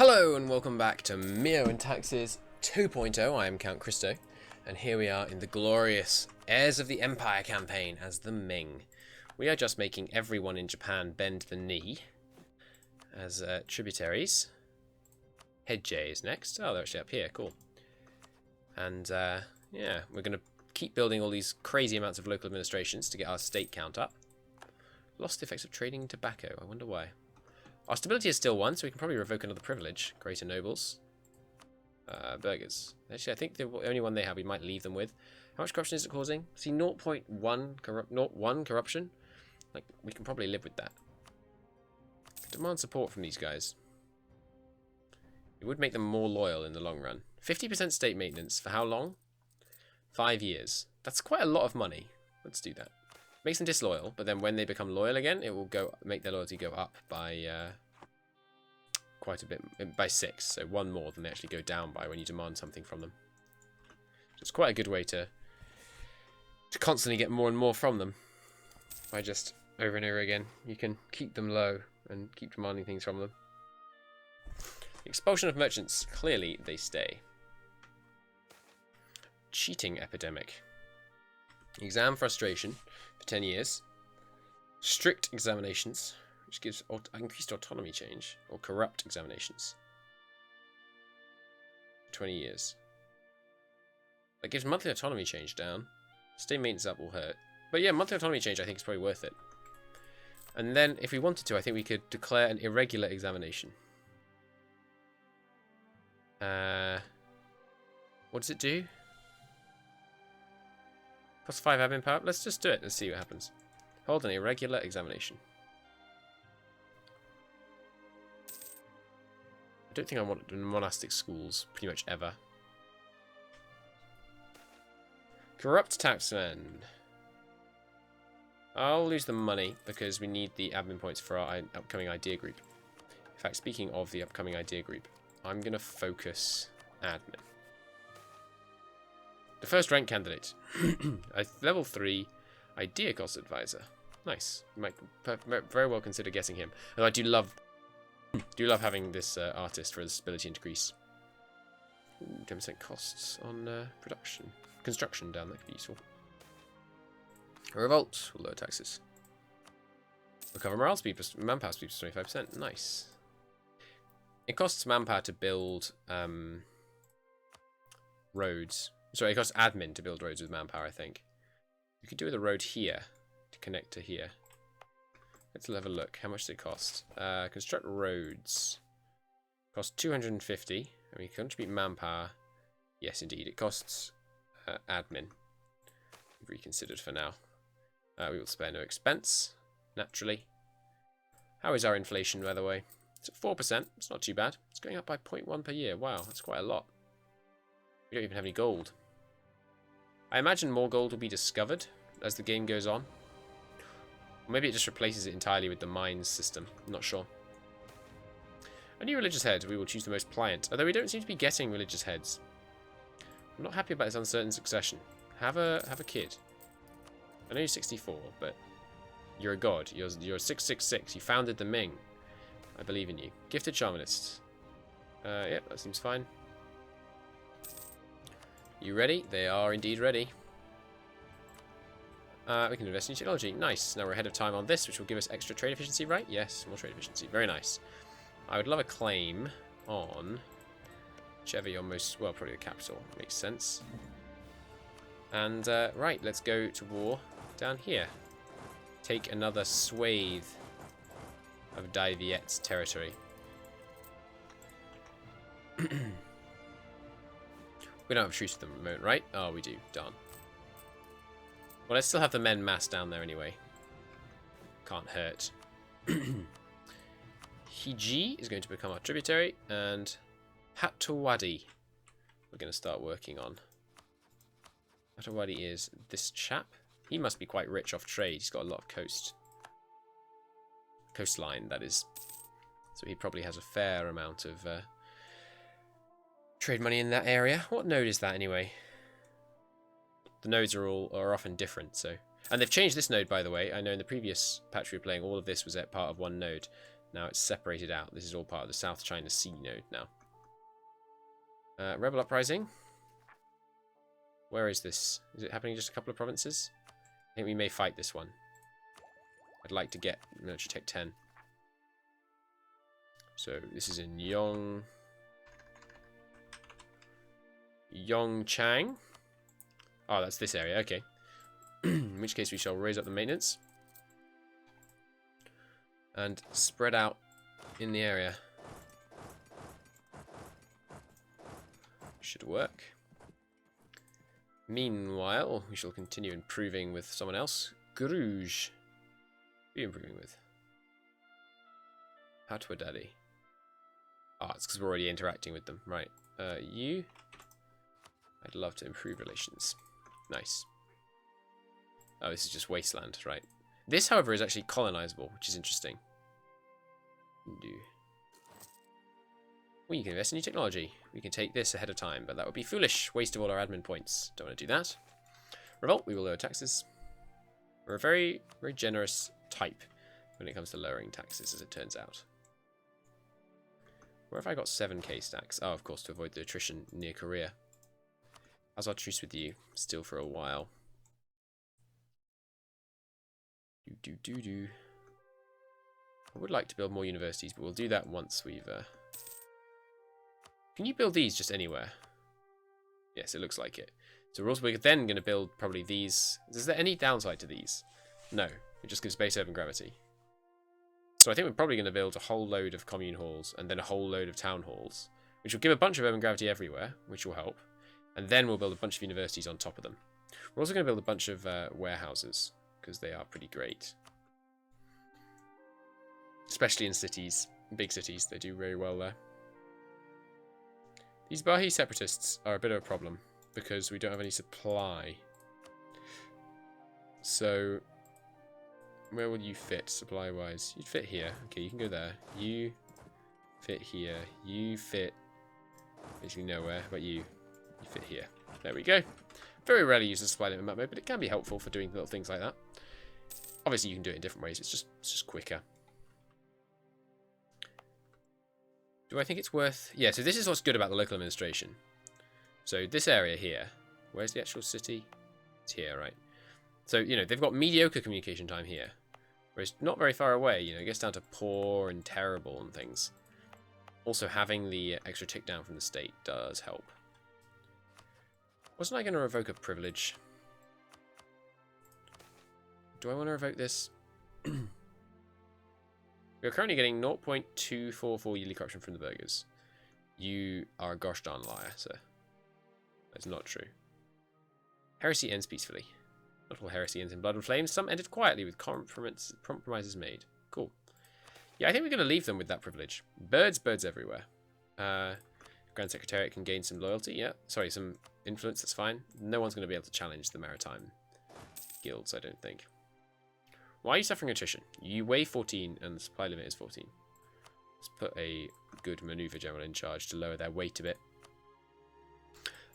Hello and welcome back to MEIOU and Taxes 2.0. I am Count Christo, and here we are in the glorious Heirs of the Empire campaign as the Ming. We are just making everyone in Japan bend the knee as tributaries. Headjay is next. Oh, they're actually up here. Cool. And yeah, we're going to keep building all these crazy amounts of local administrations to get our state count up. Lost the effects of trading tobacco. I wonder why. Our stability is still 1, so we can probably revoke another privilege. Greater nobles. Burghers. Actually, I think the only one they have we might leave them with. How much corruption is it causing? See, 0.1 corruption? Like, we can probably live with that. Demand support from these guys. It would make them more loyal in the long run. 50% state maintenance. For how long? 5 years. That's quite a lot of money. Let's do that. Makes them disloyal, but then when they become loyal again, it will make their loyalty go up by quite a bit, by 6. So 1 more than they actually go down by when you demand something from them. So it's quite a good way to constantly get more and more from them. By just over and over again, you can keep them low and keep demanding things from them. Expulsion of merchants. Clearly, they stay. Cheating epidemic. Exam frustration for 10 years. Strict examinations, which gives increased autonomy change, or corrupt examinations. 20 years. That gives monthly autonomy change down. State maintenance up will hurt. But yeah, monthly autonomy change I think is probably worth it. And then, if we wanted to, I think we could declare an irregular examination. What does it do? Plus 5 admin power. Let's just do it and see what happens. Hold an irregular examination. I don't think I want monastic schools pretty much ever. Corrupt taxmen. I'll lose the money because we need the admin points for our upcoming idea group. In fact, speaking of the upcoming idea group, I'm going to focus admin. The first rank candidate. A level 3 idea cost advisor. Nice. You might very well consider getting him. Although I do love having this artist for his ability increase. 10% costs on construction down there could be useful. A revolt will lower taxes. Recover morale speed plus manpower speed plus 25%. Nice. It costs manpower to build roads. Sorry, it costs admin to build roads with manpower, I think. You could do with a road here to connect to here. Let's have a look. How much does it cost? Construct roads. Costs 250. And we contribute manpower. Yes, indeed. It costs admin. We've reconsidered for now. We will spare no expense, naturally. How is our inflation, by the way? It's at 4%. It's not too bad. It's going up by 0.1 per year. Wow, that's quite a lot. We don't even have any gold. I imagine more gold will be discovered as the game goes on. Or maybe it just replaces it entirely with the mines system. I'm not sure. A new religious head. We will choose the most pliant. Although we don't seem to be getting religious heads. I'm not happy about this uncertain succession. Have a kid. I know you're 64, but you're a god. You're 666. You founded the Ming. I believe in you. Gifted Shamanist. Yep, that seems fine. You ready? They are indeed ready. We can invest in technology. Nice. Now we're ahead of time on this, which will give us extra trade efficiency, right? Yes, more trade efficiency. Very nice. I would love a claim on whichever you're most... Well, probably the capital. Makes sense. And, right, let's go to war down here. Take another swathe of Dai Viet's territory. We don't have a truce with them at the moment, right? Oh, we do. Darn. Well, I still have the men massed down there anyway. Can't hurt. Hiji is going to become our tributary, and Hatawadi we're going to start working on. Hatawadi is this chap. He must be quite rich off trade. He's got a lot of coastline, that is. So he probably has a fair amount of trade money in that area. What node is that anyway? The nodes are often different, so. And they've changed this node, by the way. I know in the previous patch we were playing, all of this was at part of one node. Now it's separated out. This is all part of the South China Sea node now. Rebel Uprising. Where is this? Is it happening in just a couple of provinces? I think we may fight this one. I'd like to get military tech 10. So this is in Yongchang. Oh, that's this area. Okay. In which case we shall raise up the maintenance and spread out in the area. Should work. Meanwhile, we shall continue improving with someone else. Guruj. Who are you improving with? Patwa Daddy. Ah, it's because we're already interacting with them. Right. You. I'd love to improve relations. Nice. Oh, this is just wasteland, right. This, however, is actually colonizable, which is interesting. Well, you can invest in new technology. We can take this ahead of time, but that would be foolish. Waste of all our admin points. Don't want to do that. Revolt, we will lower taxes. We're a very, very generous type when it comes to lowering taxes, as it turns out. Where have I got 7k stacks? Oh, of course, to avoid the attrition near Korea. How's our truce with you? Still for a while. I would like to build more universities, but we'll do that once we've... Can you build these just anywhere? Yes, it looks like it. So we're then going to build probably these. Is there any downside to these? No. It just gives base urban gravity. So I think we're probably going to build a whole load of commune halls and then a whole load of town halls, which will give a bunch of urban gravity everywhere, which will help. And then we'll build a bunch of universities on top of them. We're also going to build a bunch of warehouses, because they are pretty great. Especially in cities, big cities, they do very well there. These Bahi separatists are a bit of a problem, because we don't have any supply. So, where will you fit, supply-wise? You'd fit here. Okay, you can go there. You fit here. You fit basically nowhere. How about you? You fit here. There we go. Very rarely use the supply limit map mode, but it can be helpful for doing little things like that. Obviously, you can do it in different ways. It's just quicker. Do I think it's worth... Yeah, so this is what's good about the local administration. So this area here. Where's the actual city? It's here, right? So, you know, they've got mediocre communication time here. Whereas not very far away, you know, it gets down to poor and terrible and things. Also, having the extra tick down from the state does help. Wasn't I going to revoke a privilege? Do I want to revoke this? We're currently getting 0.244 yearly corruption from the burghers. You are a gosh darn liar, sir. That's not true. Heresy ends peacefully. Not all heresy ends in blood and flames. Some ended quietly with compromises made. Cool. Yeah, I think we're going to leave them with that privilege. Birds everywhere. Grand Secretariat can gain some loyalty. Yeah, sorry, some influence. That's fine. No one's going to be able to challenge the maritime guilds, I don't think. Why are you suffering attrition? You weigh 14 and the supply limit is 14. Let's put a good maneuver general in charge to lower their weight a bit.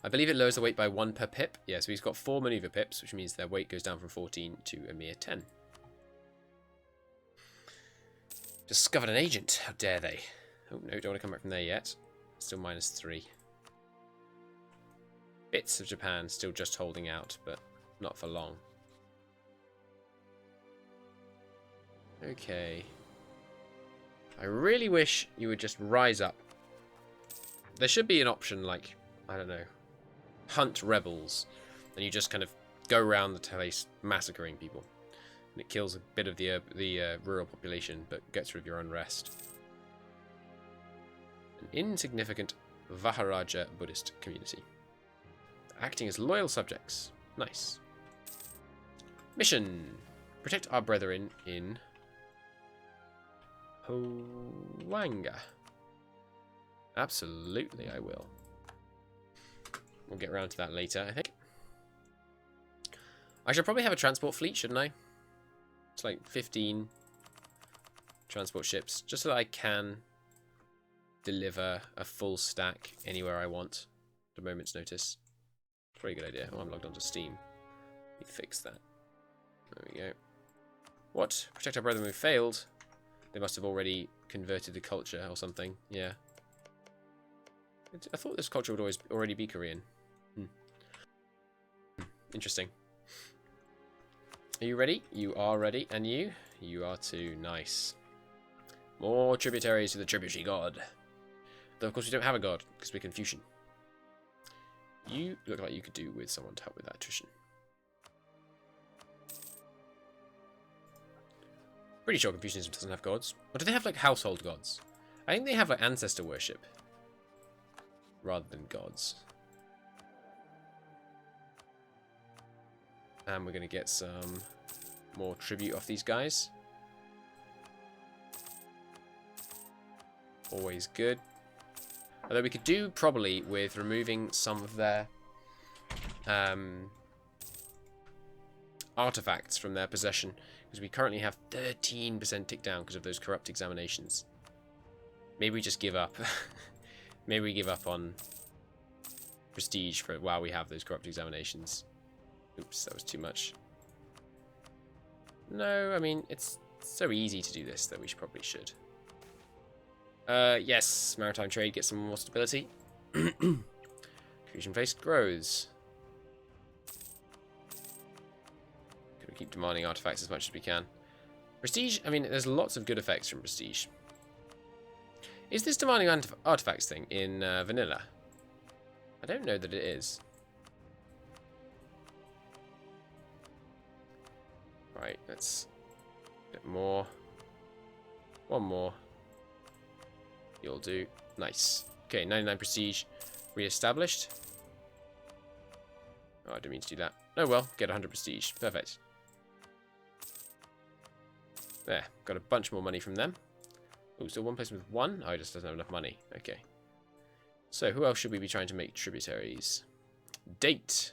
I believe it lowers the weight by 1 per pip. Yeah, so he's got 4 maneuver pips, which means their weight goes down from 14 to a mere 10. Discovered an agent. How dare they? Oh, no, don't want to come back from there yet. Still -3. Bits of Japan still just holding out, but not for long. Okay. I really wish you would just rise up. There should be an option like, I don't know, hunt rebels. And you just kind of go around the place massacring people. And it kills a bit of the rural population, but gets rid of your unrest. An insignificant Vaharaja Buddhist community. Acting as loyal subjects. Nice. Mission. Protect our brethren in Hoanga. Absolutely, I will. We'll get around to that later, I think. I should probably have a transport fleet, shouldn't I? It's like 15 transport ships, just so that I can deliver a full stack anywhere I want at a moment's notice. Pretty good idea. Oh, I'm logged onto Steam. Let me fix that. There we go. What? Protect our brethren who failed. They must have already converted the culture or something. Yeah. I thought this culture would already be Korean. Interesting. Are you ready? You are ready. And you? You are too. Nice. More tributaries to the tributary god. Though, of course, we don't have a god, because we're Confucian. You look like you could do with someone to help with that attrition. Pretty sure Confucianism doesn't have gods. Or do they have, like, household gods? I think they have, like, ancestor worship. Rather than gods. And we're going to get some more tribute off these guys. Always good. Although we could do probably with removing some of their artifacts from their possession. Because we currently have 13% tick down because of those corrupt examinations. Maybe we just give up. Maybe we give up on prestige for while we have those corrupt examinations. Oops, that was too much. No, I mean, it's so easy to do this that we probably should. Yes, maritime trade gets some more stability. Fusion face grows. Gonna keep demanding artifacts as much as we can. Prestige, I mean, there's lots of good effects from prestige. Is this demanding artifacts thing in vanilla? I don't know that it is. Right, let's a bit more. One more. You'll do. Nice. Okay, 99 prestige re-established. Oh, I didn't mean to do that. Oh well, get 100 prestige. Perfect. There, got a bunch more money from them. Oh, still one place with one? Oh, it just doesn't have enough money. Okay. So, who else should we be trying to make tributaries? Date.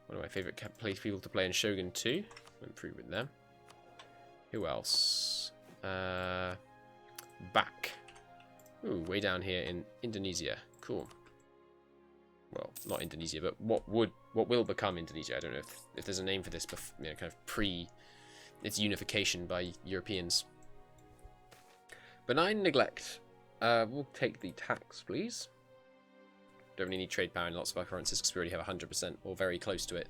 One of my favourite people to play in Shogun 2. Improve with them. Who else? Back. Ooh, way down here in Indonesia. Cool. Well, not Indonesia, but what will become Indonesia? I don't know if there's a name for this, you know, kind of pre its unification by Europeans. Benign neglect. We'll take the tax, please. Don't really need trade power in lots of our currencies because we already have 100% or very close to it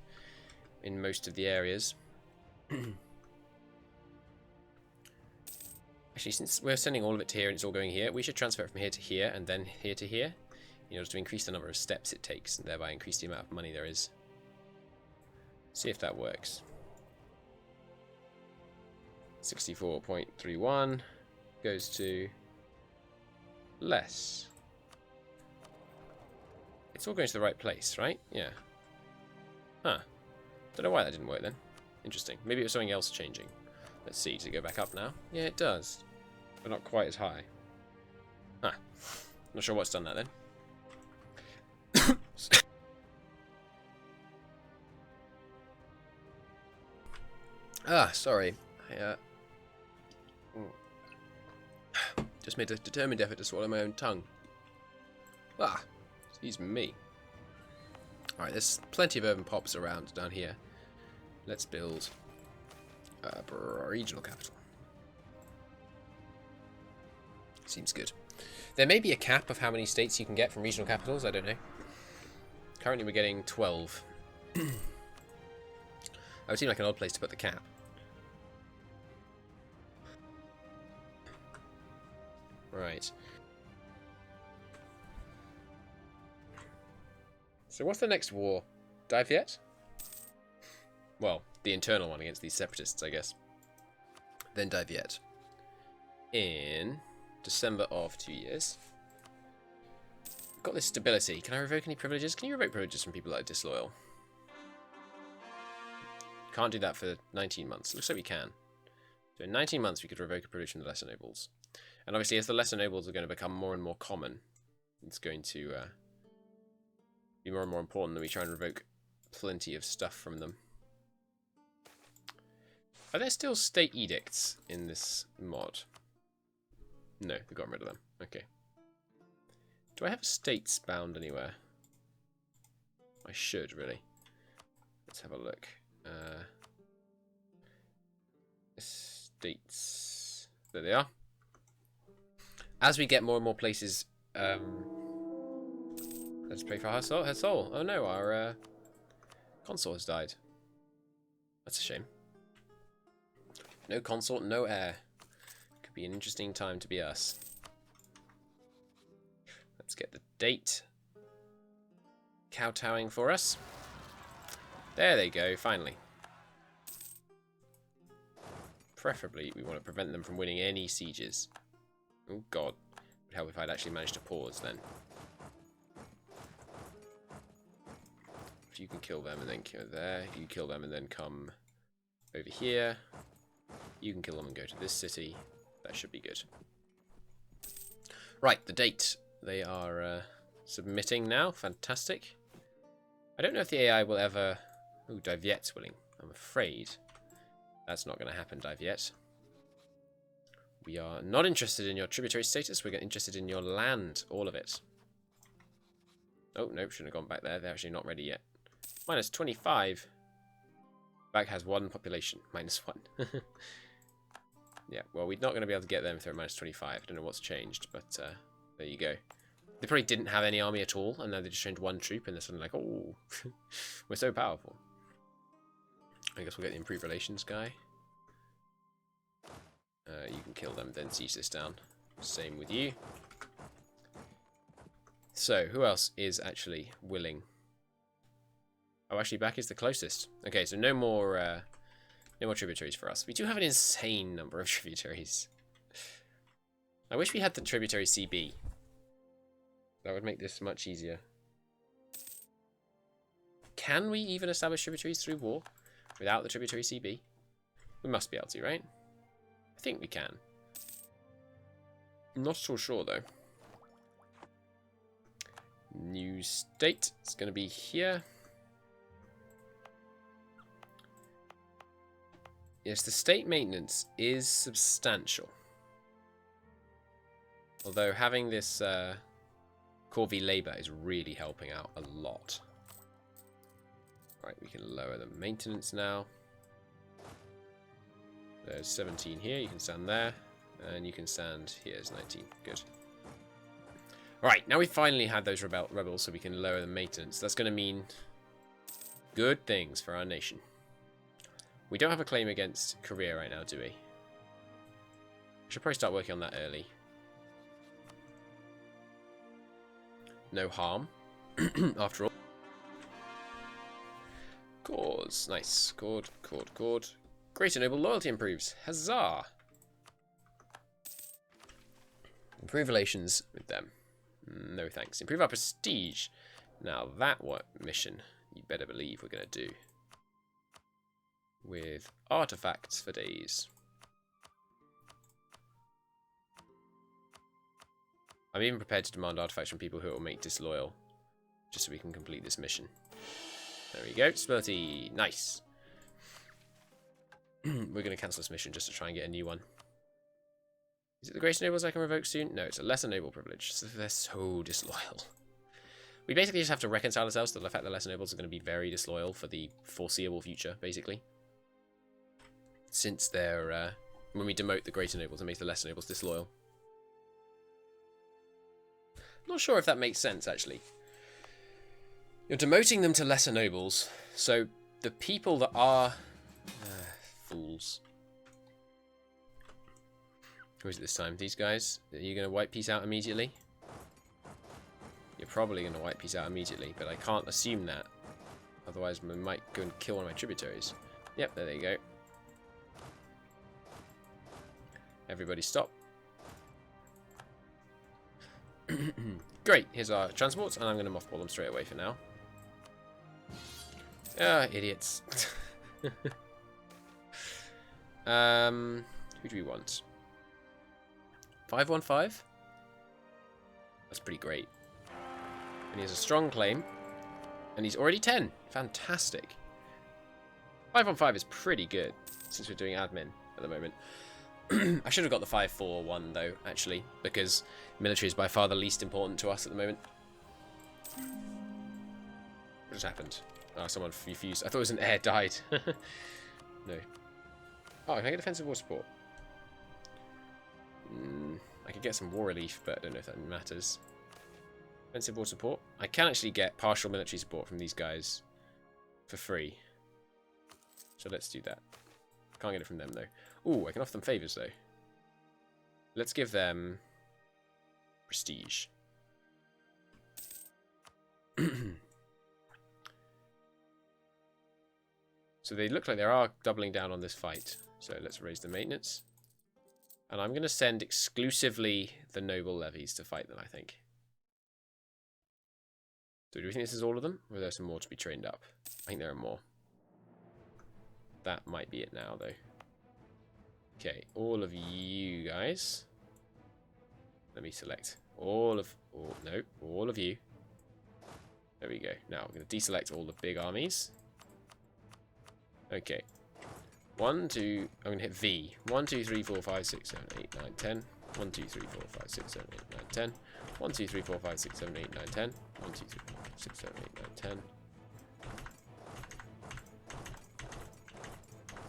in most of the areas. Actually, since we're sending all of it to here and it's all going here, we should transfer it from here to here and then here to here in order to increase the number of steps it takes and thereby increase the amount of money there is. See if that works. 64.31 goes to less. It's all going to the right place, right? Yeah. Huh. Don't know why that didn't work then. Interesting. Maybe it was something else changing. Let's see. Does it go back up now? Yeah, it does. But not quite as high. Huh. Not sure what's done that then. Sorry. I just made a determined effort to swallow my own tongue. Excuse me. Alright, there's plenty of urban pops around down here. Let's build a regional capital. Seems good. There may be a cap of how many states you can get from regional capitals, I don't know. Currently we're getting 12. That would seem like an odd place to put the cap. Right. So what's the next war? Dive yet? Well, the internal one against these separatists, I guess. Then Dive yet. In December of 2 years. Got this stability. Can I revoke any privileges? Can you revoke privileges from people that are disloyal? Can't do that for 19 months. Looks like we can. So in 19 months we could revoke a privilege from the lesser nobles. And obviously as the lesser nobles are going to become more and more common, it's going to be more and more important that we try and revoke plenty of stuff from them. Are there still state edicts in this mod? No, they've gotten rid of them. Okay. Do I have estates bound anywhere? I should, really. Let's have a look. Estates. There they are. as we get more and more places, let's pray for her soul. Oh no, our consort has died. That's a shame. No consort, no heir. Could be an interesting time to be us. Let's get the date kowtowing for us. There they go, finally. Preferably, we want to prevent them from winning any sieges. Oh god. It would help if I'd actually managed to pause then. If you can kill them and then kill there. If you kill them and then come over here. You can kill them and go to this city. That should be good. Right, the date. They are submitting now. Fantastic. I don't know if the AI will ever... Ooh, Diviet's willing. I'm afraid that's not going to happen, Diviet. We are not interested in your tributary status. We're interested in your land. All of it. Oh, nope. Shouldn't have gone back there. They're actually not ready yet. Minus 25. Back has 1 population. Minus 1. Yeah, well, we're not going to be able to get them if they're at minus 25. I don't know what's changed, but there you go. They probably didn't have any army at all, and now they just changed 1 troop, and they're suddenly like, oh, we're so powerful. I guess we'll get the improved relations guy. You can kill them, then siege this down. Same with you. So, who else is actually willing? Oh, actually, back is the closest. Okay, so no more tributaries for us. We do have an insane number of tributaries. I wish we had the tributary CB. That would make this much easier. Can we even establish tributaries through war without the tributary CB? We must be able to, right? I think we can. I'm not so sure, though. New state. It's going to be here. Yes, the state maintenance is substantial. Although having this Corvée labour is really helping out a lot. Right, we can lower the maintenance now. There's 17 here, you can stand there. And you can stand here, it's 19. Good. Right, now we've finally had those rebels, so we can lower the maintenance. That's going to mean good things for our nation. We don't have a claim against Korea right now, do we? Should probably start working on that early. No harm, after all. Cause, nice. Chord. Greater noble loyalty improves. Huzzah! Improve relations with them. No thanks. Improve our prestige. Now that what mission you better believe we're going to do. With artifacts for days. I'm even prepared to demand artifacts from people who will make disloyal. Just so we can complete this mission. There we go. Stability. Nice. We're going to cancel this mission just to try and get a new one. Is it the Greater Nobles I can revoke soon? No, it's a Lesser Noble privilege. So they're so disloyal. We basically just have to reconcile ourselves to the fact that Lesser Nobles are going to be very disloyal for the foreseeable future, basically. Since they're, when we demote the Greater Nobles, it makes the Lesser Nobles disloyal. Not sure if that makes sense, actually. You're demoting them to Lesser Nobles, so the people that are... fools. Who is it this time? These guys? Are you going to wipe peace out immediately? You're probably going to wipe peace out immediately, but I can't assume that. Otherwise, we might go and kill one of my tributaries. Yep, there you go. Everybody stop. Great, here's our transports, and I'm going to mothball them straight away for now. Ah, idiots. Who do we want? 515? That's pretty great. And he has a strong claim. And he's already 10. Fantastic. 515 is pretty good, since we're doing admin at the moment. I should have got the 541 though, actually, because military is by far the least important to us at the moment. What just happened? Oh, someone refused. I thought it was an heir died. No. Oh, can I get defensive war support? I could get some war relief, but I don't know if that matters. Offensive war support. I can actually get partial military support from these guys for free. So let's do that. Can't get it from them, though. Ooh, I can offer them favours, though. Let's give them prestige. So they look like they are doubling down on this fight. So let's raise the maintenance. And I'm going to send exclusively the noble levies to fight them, I think. So do we think this is all of them? Or are there some more to be trained up? I think there are more. That might be it now, though. Okay, all of you guys. Let me select all of... no, all of you. There we go. Now, I'm going to deselect all the big armies. Okay. 1, 2... I'm going to hit V. 1, 2, 3, 4, 5, 6, 7, 8, 9, 10. 1, 2, 3, 4, 5, 6, 7, 8, 9, 10. 1, 2, 3, 4, 5, 6, 7, 8, 9, 10. 1, 2, 3, 4, 5, 6, 7, 8, 9, 10.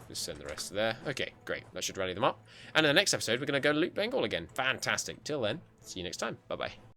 Just send the rest there. Okay, great. That should rally them up. And in the next episode, we're going to go to loot Bengal again. Fantastic. Till then, see you next time. Bye-bye.